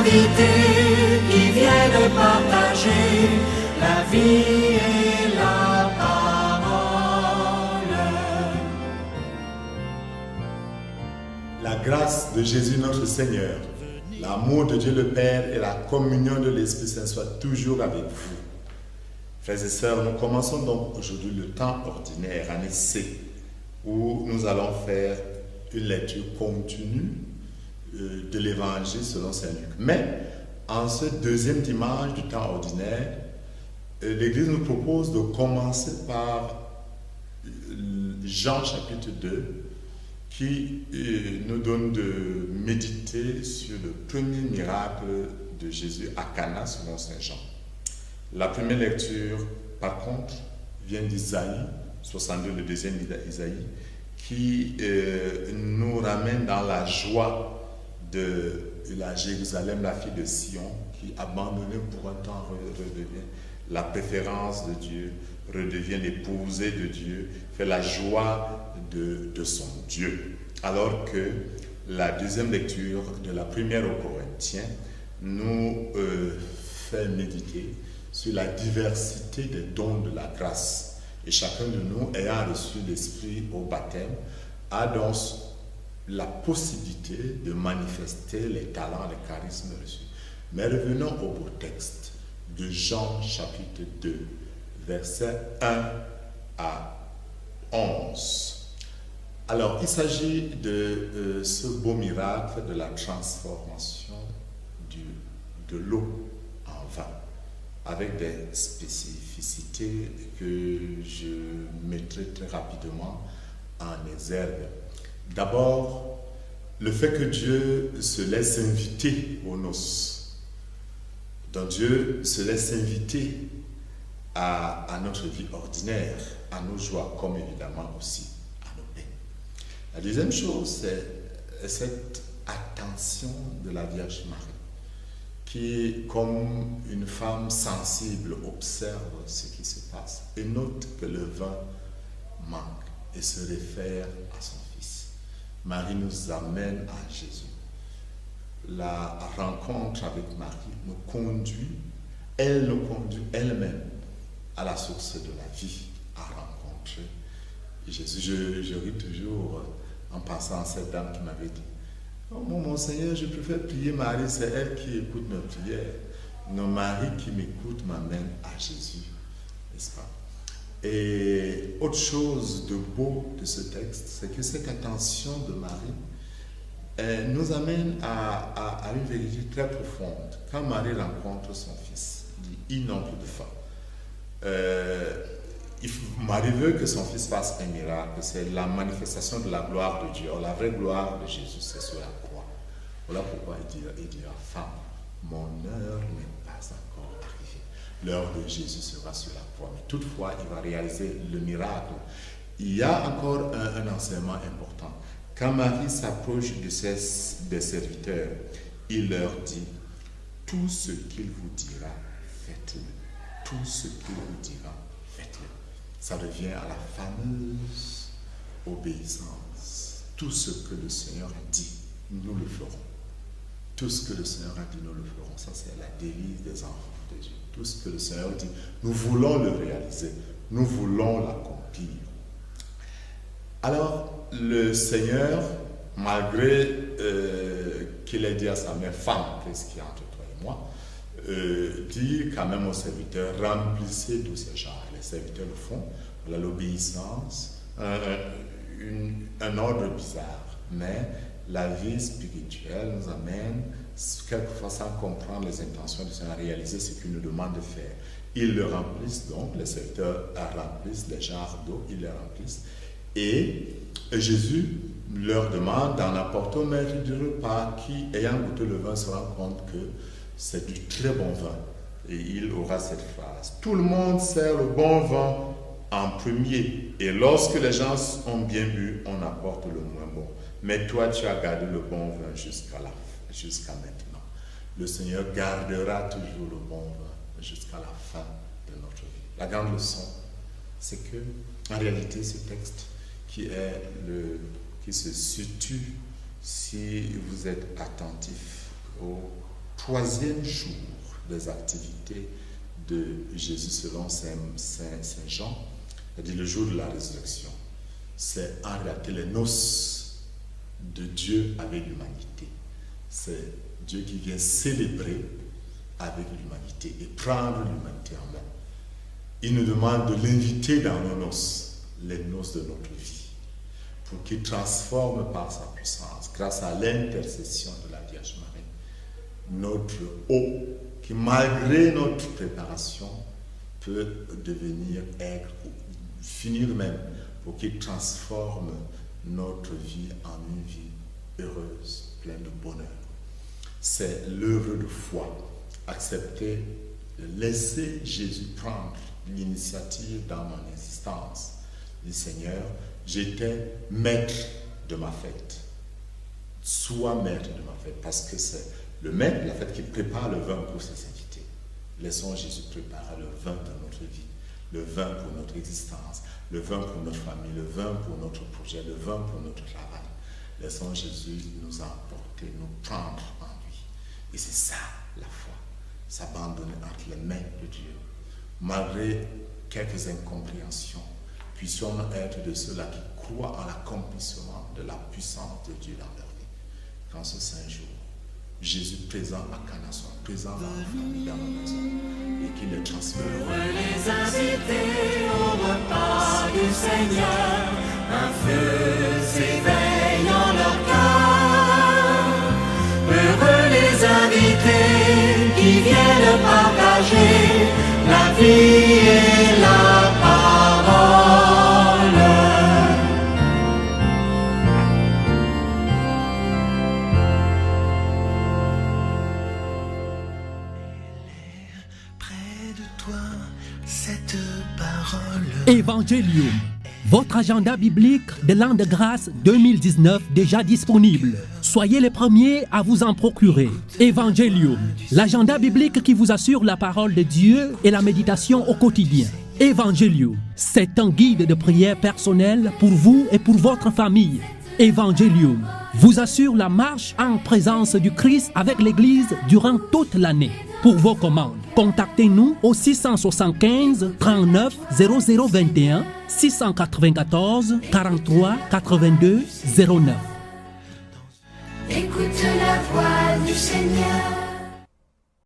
invités qui viennent partager la vie et la parole. La grâce de Jésus notre Seigneur, l'amour de Dieu le Père et la communion de l'Esprit Saint soient toujours avec vous. Frères et sœurs, nous commençons donc aujourd'hui le temps ordinaire, année C, où nous allons faire une lecture continue de l'Évangile selon Saint Luc. Mais en ce deuxième dimanche du temps ordinaire, l'Église nous propose de commencer par Jean chapitre 2, qui nous donne de méditer sur le premier miracle de Jésus à Cana selon Saint Jean. La première lecture, par contre, vient d'Isaïe 62, le deuxième Isaïe, qui nous ramène dans la joie de la Jérusalem, la fille de Sion, qui, abandonnée pour un temps, redevient la préférence de Dieu, redevient l'épousée de Dieu, fait la joie de son Dieu. Alors que la deuxième lecture de la première aux Corinthiens nous fait méditer sur la diversité des dons de la grâce. Et chacun de nous, ayant reçu l'Esprit au baptême, a donc la possibilité de manifester les talents, les charismes reçus. Mais revenons au beau texte de Jean chapitre 2, versets 1 à 11. Alors, il s'agit de ce beau miracle de la transformation de l'eau en vin, avec des spécificités que je mettrai très rapidement en exergue. D'abord, le fait que Dieu se laisse inviter aux noces. Donc Dieu se laisse inviter à notre vie ordinaire, à nos joies, comme évidemment aussi à nos peines. La deuxième chose, c'est cette attention de la Vierge Marie, qui, comme une femme sensible, observe ce qui se passe et note que le vin manque et se réfère à son Fils. Marie nous amène à Jésus. La rencontre avec Marie nous conduit, elle nous conduit elle-même à la source de la vie, à rencontrer Jésus. Je ris toujours en pensant à cette dame qui m'avait dit: oh, mon Seigneur, je préfère prier Marie, c'est elle qui écoute mes prières. Non, Marie qui m'écoute m'amène à Jésus, n'est-ce pas? Et autre chose de beau de ce texte, c'est que cette attention de Marie nous amène à une vérité très profonde. Quand Marie rencontre son Fils, il n'ont plus de faim. Marie veut que son Fils fasse un miracle, c'est la manifestation de la gloire de Dieu. La vraie gloire de Jésus, c'est sur la croix. Voilà pourquoi il dira: femme, mon heure n'est pas encore arrivée. L'heure de Jésus sera sur la croix. Mais toutefois, il va réaliser le miracle. Il y a encore un enseignement important. Quand Marie s'approche des serviteurs, il leur dit: tout ce qu'il vous dira, faites-le. Tout ce qu'il vous dira, faites-le. Ça revient à la fameuse obéissance. Tout ce que le Seigneur a dit, nous le ferons. Tout ce que le Seigneur a dit, nous le ferons. Ça, c'est la devise des enfants de Dieu. Tout ce que le Seigneur dit, nous voulons le réaliser. Nous voulons l'accomplir. Alors, le Seigneur, malgré qu'il ait dit à sa mère: femme, qu'est-ce qu'il y a entre toi et moi, dit quand même aux serviteurs: remplissez tous ces genres. Les serviteurs le font. Voilà l'obéissance, un ordre bizarre, mais la vie spirituelle nous amène, quelquefois sans comprendre les intentions du Seigneur, à réaliser ce qu'il nous demande de faire. Ils le remplissent donc, les serviteurs remplissent les jarres d'eau, ils les remplissent, et Jésus leur demande d'en apporter au maître du repas, qui, ayant goûté le vin, se rend compte que c'est du très bon vin. Et il aura cette phrase: tout le monde sert le bon vin en premier, et lorsque les gens ont bien bu, on apporte le moins bon. Mais toi, tu as gardé le bon vin jusqu'à maintenant. Le Seigneur gardera toujours le bon vin jusqu'à la fin de notre vie. La grande leçon, c'est que, en réalité, ce texte qui se situe, si vous êtes attentif, au troisième jour des activités de Jésus selon Saint Jean, c'est-à-dire le jour de la résurrection. C'est en réalité les noces de Dieu avec l'humanité. C'est Dieu qui vient célébrer avec l'humanité et prendre l'humanité en main. Il nous demande de l'inviter dans nos noces, les noces de notre vie, pour qu'il transforme par sa puissance, grâce à l'intercession de la Vierge Marie, notre eau qui, malgré notre préparation, peut devenir aigre ou finir même, pour qu'il transforme notre vie en une vie heureuse, pleine de bonheur. C'est l'œuvre de foi. Accepter de laisser Jésus prendre l'initiative dans mon existence. Le Seigneur, j'étais maître de ma fête. Sois maître de ma fête, parce que c'est le maître de la fête qui prépare le vin pour ses invités. Laissons Jésus préparer le vin de notre vie, le vin pour notre existence, le vin pour notre famille, le vin pour notre projet, le vin pour notre travail. Laissons Jésus nous emporter, nous prendre en lui. Et c'est ça la foi, s'abandonner entre les mains de Dieu. Malgré quelques incompréhensions, puissions-nous être de ceux-là qui croient en l'accomplissement de la puissance de Dieu dans leur vie. Qu'en ce saint jour, Jésus présent à Cana soit présent dans nos familles, dans nos maisons, et qu'il les transmette. Les invités au repas du Seigneur, un feu s'éveille en leur cœur. Heureux les invités qui viennent partager la vie et la parole. Évangélium, votre agenda biblique de l'an de grâce 2019 déjà disponible. Soyez les premiers à vous en procurer. Évangélium, l'agenda biblique qui vous assure la parole de Dieu et la méditation au quotidien. Évangélium, c'est un guide de prière personnel pour vous et pour votre famille. Évangélium vous assure la marche en présence du Christ avec l'Église durant toute l'année. Pour vos commandes, contactez-nous au 675 39 0021 694 43 82 09. Écoute la voix du Seigneur.